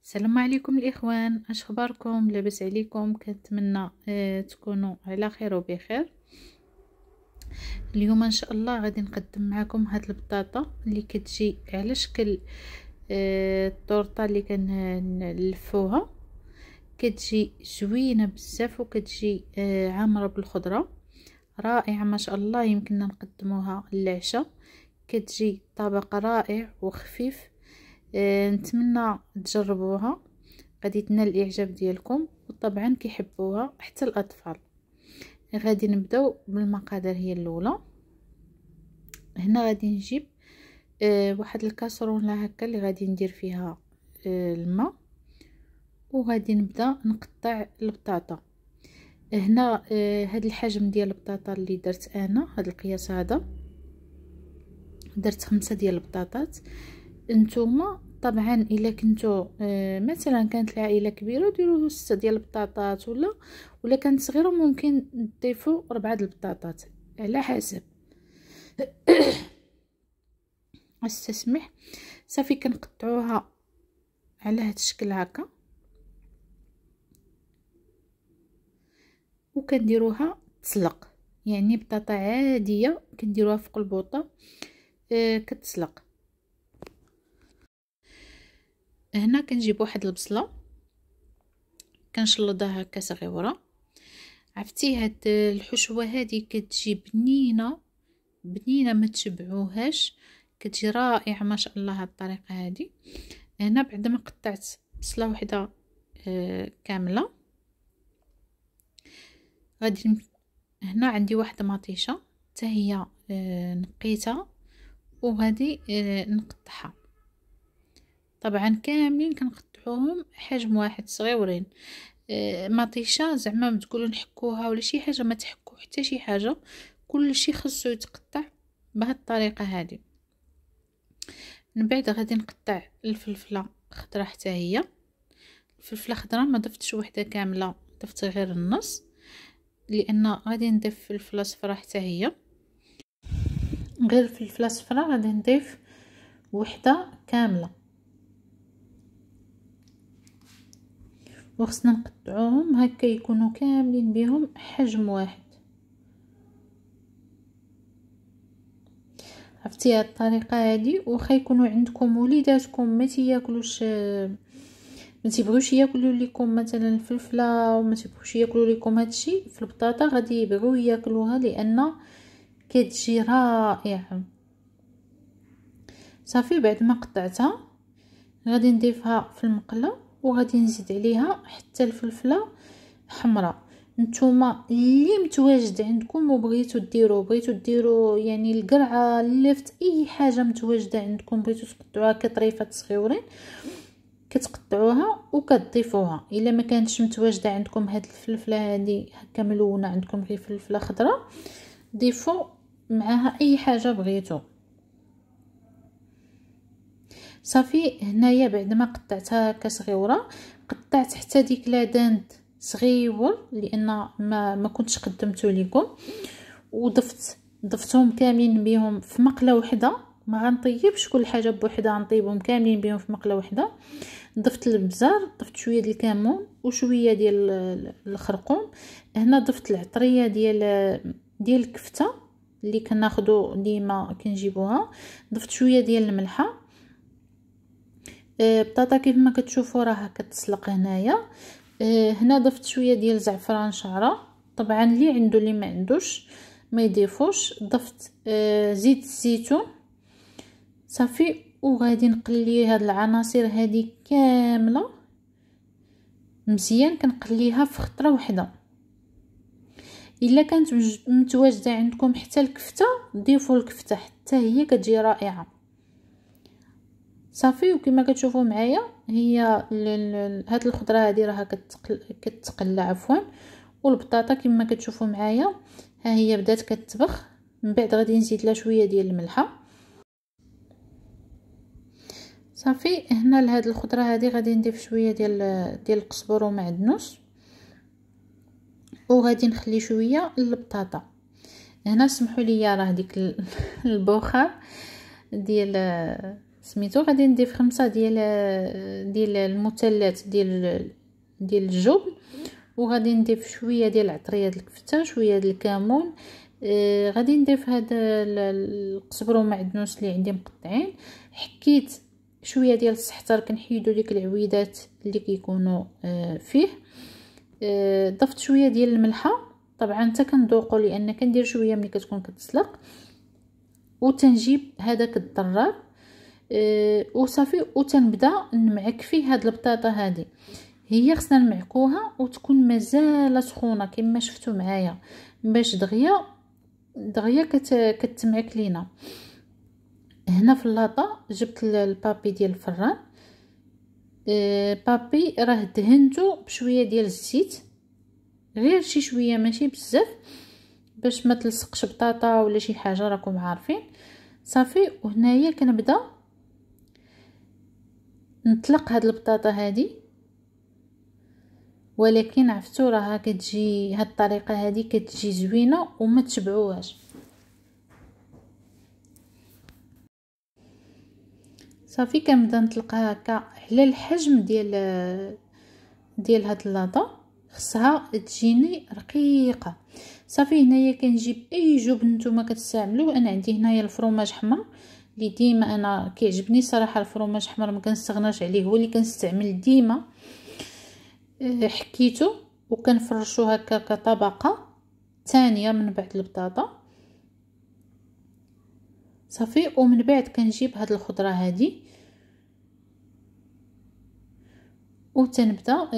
السلام عليكم الاخوان، اش اخباركم؟ لاباس عليكم؟ كنتمنى تكونوا على خير وبخير. اليوم ان شاء الله غادي نقدم معكم هاد البطاطا اللي كتجي على شكل الطورطه اللي كنلفوها. كتجي زوينه بزاف وكتجي عامره بالخضره، رائعه ما شاء الله. يمكننا نقدموها للعشاء، كتجي طبق رائع وخفيف. نتمنى تجربوها، غادي تنال الاعجاب ديالكم وطبعا كيحبوها حتى الاطفال. غادي نبداو بالمقادير. هي الاولى، هنا غادي نجيب واحد الكاسرونه هكا اللي غادي ندير فيها الماء، وغادي نبدا نقطع البطاطا. هنا هاد الحجم ديال البطاطا اللي درت انا، هاد القياس هذا، درت 5 ديال البطاطات. نتوما طبعا الا كنتو مثلا كانت العائله كبيره ديروا 6 ديال البطاطات، ولا كانت صغيره ممكن تضيفوا 4 ديال البطاطات على حسب. استسمح. صافي كنقطعوها على هذا الشكل هكا، وكنديروها تسلق، يعني بطاطا عاديه كنديروها فوق البوطه كتسلق. هنا كنجيب واحد البصله كنشلضها هكا صغيره. عرفتي هاد الحشوه هذه كتجي بنينه بنينه، ما تشبعوهاش، كتجي رائعه ما شاء الله هاد الطريقه هذه. هنا بعد ما قطعت بصله وحده كامله، غادي هنا عندي واحده مطيشه حتى هي نقيتها وغادي نقطعها. طبعا كاملين كنقطعوهم حجم واحد صغيورين. مطيشه زعما ما تقولوا نحكوها ولا شي حاجه، ما تحكوا حتى شي حاجه، كل شيء خصو يتقطع بهذه الطريقه هذه. من بعد غادي نقطع الفلفله خضراء حتى هي. الفلفله خضراء ما ضفتش وحده كامله، ضفت غير النص، لان غادي نضيف فلفله صفراء حتى هي. غير الفلفله الصفراء غادي نضيف وحده كامله، وخصنا نقطعوهم هكا يكونوا كاملين بهم حجم واحد. عرفتي هاد الطريقه هذه، واخا يكونوا عندكم وليداتكم ما تياكلوش، ما تيبغوش ياكلوا لكم مثلا الفلفله وما تيبغوش ياكلوا لكم هادشي في البطاطا، غادي يبغيو ياكلوها لان كتجي رائعه. صافي بعد ما قطعتها غادي نضيفها في المقله، وغادي نزيد عليها حتى الفلفله حمراء. نتوما اللي متواجد عندكم وبغيتو ديروا يعني القرعه، اللفت، اي حاجه متواجده عندكم بغيتو تقطعوها كطريفات صغيورين كتقطعوها وكتضيفوها. الا ما كانتش متواجده عندكم هاد الفلفله هذه هكا ملونه، عندكم غير فلفله خضراء، ضيفوا معاها اي حاجه بغيتو. صافي هنايا بعد ما قطعتها هكا صغيره، قطعت حتى ديك لادانت صغيور لان ما كنتش قدمته لكم، ضفتهم كاملين بهم في مقله وحده. ما غنطيبش كل حاجه بوحدها، غنطيبهم كاملين بهم في مقله وحده. ضفت البزار، ضفت شويه ديال الكمون وشويه ديال الخرقوم. هنا ضفت العطريه ديال الكفته اللي كناخذوا ديما كنجيبوها. ضفت شويه ديال الملحه. بطاطا كيف ما كتشوفوا راها كتسلق هنايا. هنا ضفت شويه ديال زعفران شعره، طبعا اللي عنده اللي ما عندوش ما يضيفوش. ضفت زيت الزيتون. صافي وغادي نقلي هاد العناصر هذه كامله مزيان، كنقليها في خطره واحده. الا كانت متواجده عندكم حتى الكفته ضيفوا الكفته حتى هي كتجي رائعه. صافي وكما كتشوفوا معايا هي هاد الخضره هذه راها كتقلى عفوا، والبطاطا كما كتشوفوا معايا ها هي بدات كتطبخ. من بعد غادي نزيد لها شويه ديال الملحه. صافي هنا لهاد الخضره هذه غادي نضيف شويه ديال القزبر ومعدنوس، وغادي نخلي شويه البطاطا. هنا سمحوا لي راه ديك البخار ديال سميتو. غادي نضيف 5 ديال المثلث ديال الجبن، وغادي نضيف شويه ديال العطريه ديال الكفته، شويه ديال الكمون. غادي نضيف هذا القزبر ومعدنوس اللي عندي مقطعين. حكيت شويه ديال الزعتر كنحيدو ديك العويدات اللي كيكونوا فيه. ضفت شويه ديال الملحه، طبعا حتى كنذوقوا لان كندير شويه ملي كتكون كتسلق. وتنجيب هذاك الضراب وصافي، وتنبدا نمعك فيه هاد البطاطا هذه. هي خصنا نمعكوها وتكون مازال سخونه كما شفتوا معايا، باش دغيا كتمعك لينا. هنا في اللاطه جبت البابي ديال الفران. بابي راه دهنته بشويه ديال الزيت، غير شي شويه ماشي بزاف، باش ما تلصقش بطاطا ولا شي حاجه، راكم عارفين. صافي، وهنايا كنبدا نطلق هاد البطاطا هذه، ولكن عرفتوا راها كتجي هاد الطريقه هذه كتجي زوينه وما تشبعوهاش. صافي كنبدا نطلقها هكا على الحجم ديال هاد اللاطه، خصها تجيني رقيقه. صافي هنايا كنجيب اي جبن نتوما كتستعملوه. انا عندي هنايا الفرماج احمر اللي ديما انا كيعجبني صراحه. الفرماج احمر ما كنستغناش عليه، هو اللي كنستعمل ديما. حكيته وكنفرشو هكا كطبقه ثانيه من بعد البطاطا. صافي، ومن بعد كنجيب هاد الخضره هذه وتنبدا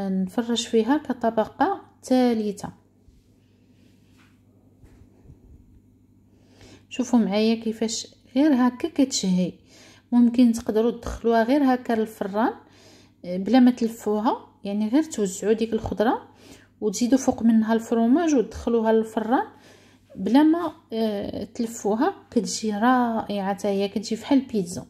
نفرش فيها كطبقه ثالثه. شوفوا معايا كيفاش غير هكا كتشهي. ممكن تقدروا تدخلوها غير هكا للفران بلا ما تلفوها، يعني غير توزعوا ديك الخضره وتزيدوا فوق منها الفرماج وتدخلوها للفران بلا ما تلفوها. كتجي رائعه حتى هي، كتجي بحال البيتزا.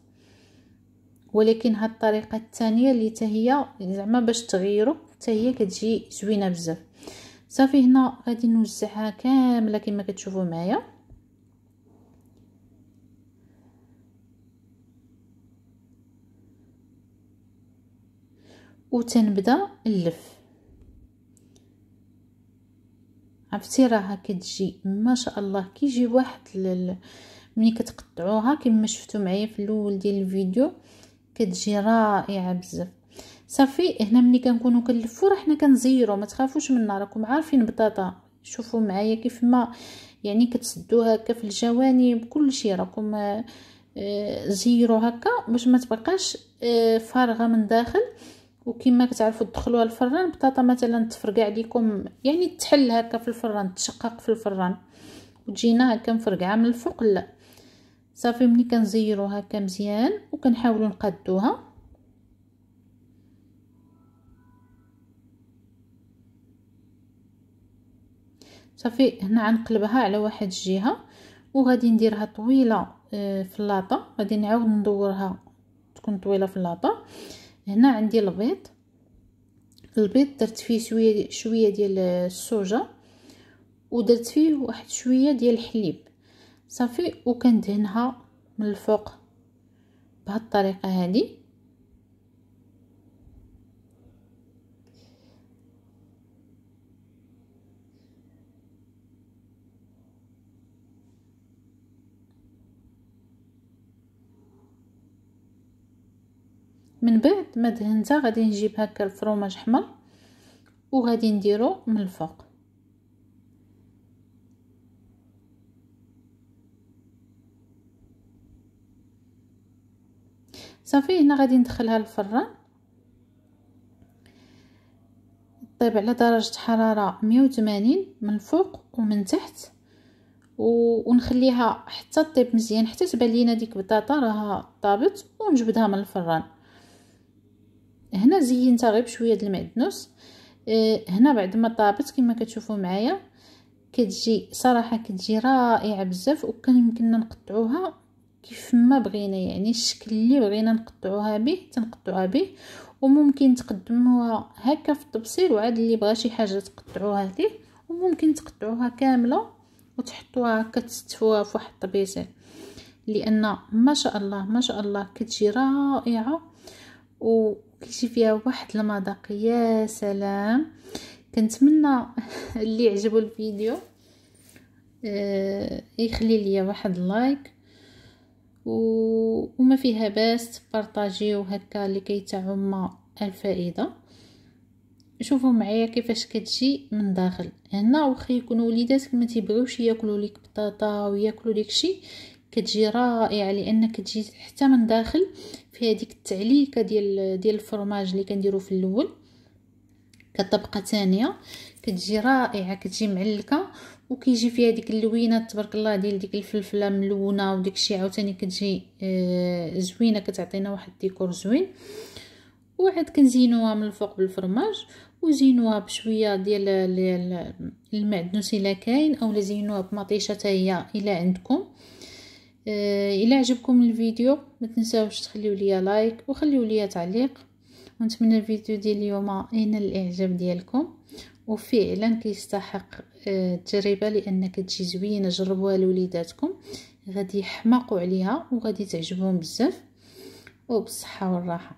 ولكن هاد الطريقه الثانيه اللي حتى هي زعما باش تغيروا حتى هي كتجي زوينه بزاف. صافي هنا غادي نوزعها كامله كما كتشوفوا معايا. وتنبدا نلف. عرفتي راها كتجي ما شاء الله كيجي واحد ملي كتقطعوها كما شفتوا معايا في الاول ديال الفيديو كتجي رائعه بزاف. صافي هنا ملي كنكونوا كنلفوا راه حنا كنزيروا، ما تخافوش منا، راكم عارفين البطاطا. شوفوا معايا كيف ما يعني كتسدوها هكا في الجوانب كل شيء، راكم زيروا هكا باش ما تبقاش فارغه من داخل. وكما كتعرفوا تدخلوها الفران بطاطا مثلا تفرقع عليكم، يعني تحل هكا في الفران، تشقق في الفران وتجينا هكا مفرقعه من الفوق لا. صافي ملي كنزيروا هكا مزيان وكنحاولوا نقادوها. صافي هنا غنقلبها على واحد الجهه وغادي نديرها طويله في اللاطه. غادي نعاود ندورها تكون طويله في اللاطه. هنا عندي البيض درت فيه شويه ديال الصوجه ودرت فيه واحد شويه ديال الحليب. صافي وكندهنها من الفوق بهذه الطريقه هذه. من بعد ما دهنتها غادي نجيب هكا الفرماج احمر وغادي نديرو من الفوق. صافي هنا غادي ندخلها للفران طيب على درجه حراره 180 من الفوق ومن تحت، ونخليها حتى طيب مزيان حتى تبان لينا ديك البطاطا راها طابت ونجبدها من الفران. هنا زينتها غير بشويه د المعدنوس. هنا بعد ما طابت كما كتشوفوا معايا كتجي صراحه كتجي رائعه بزاف، وكان يمكننا نقطعوها كيف ما بغينا، يعني الشكل اللي بغينا نقطعوها به تنقطعوها به. وممكن تقدموها هكا في الطبسيل، وعاد اللي بغى شي حاجه تقطعوها ليه، وممكن تقطعوها كامله وتحطوها هكا تستفوها في واحد الطبيسيل. لان ما شاء الله ما شاء الله كتجي رائعه وكيجي فيها واحد المذاق يا سلام. كنتمنى اللي عجبو الفيديو يخلي لي واحد لايك وما فيها باس تبارطاجيو هكا لكي تعم الفائده. شوفوا معايا كيفاش كتجي من داخل هنا، واخا يكونوا وليداتك ما تيبغيوش ياكلوا لك بطاطا وياكلوا لك شي، كتجي رائعه لان كتجي حتى من داخل فيها ديك التعليكه ديال الفرماج اللي كنديرو في الاول كطبقه ثانيه. كتجي رائعه كتجي معلكه وكيجي فيها ديك اللوينه تبارك الله ديال ديك الفلفله ملونه وديك الشيء عاوتاني كتجي زوينه كتعطينا واحد الديكور زوين. وعاد كنزينوها من الفوق بالفرماج وزينوها بشويه ديال المعدنوس الا كاين، اولا زينوها بمطيشه حتى هي الا عندكم. الا عجبكم الفيديو ما تنساوش تخليو ليا لايك وخليو ليا تعليق، ونتمنى الفيديو ديال اليوم ينال الاعجاب ديالكم وفعلا كيستحق التجربه لان كتجي زوينه. جربوها لوليداتكم غادي يحماقوا عليها وغادي تعجبهم بزاف وبالصحه والراحه.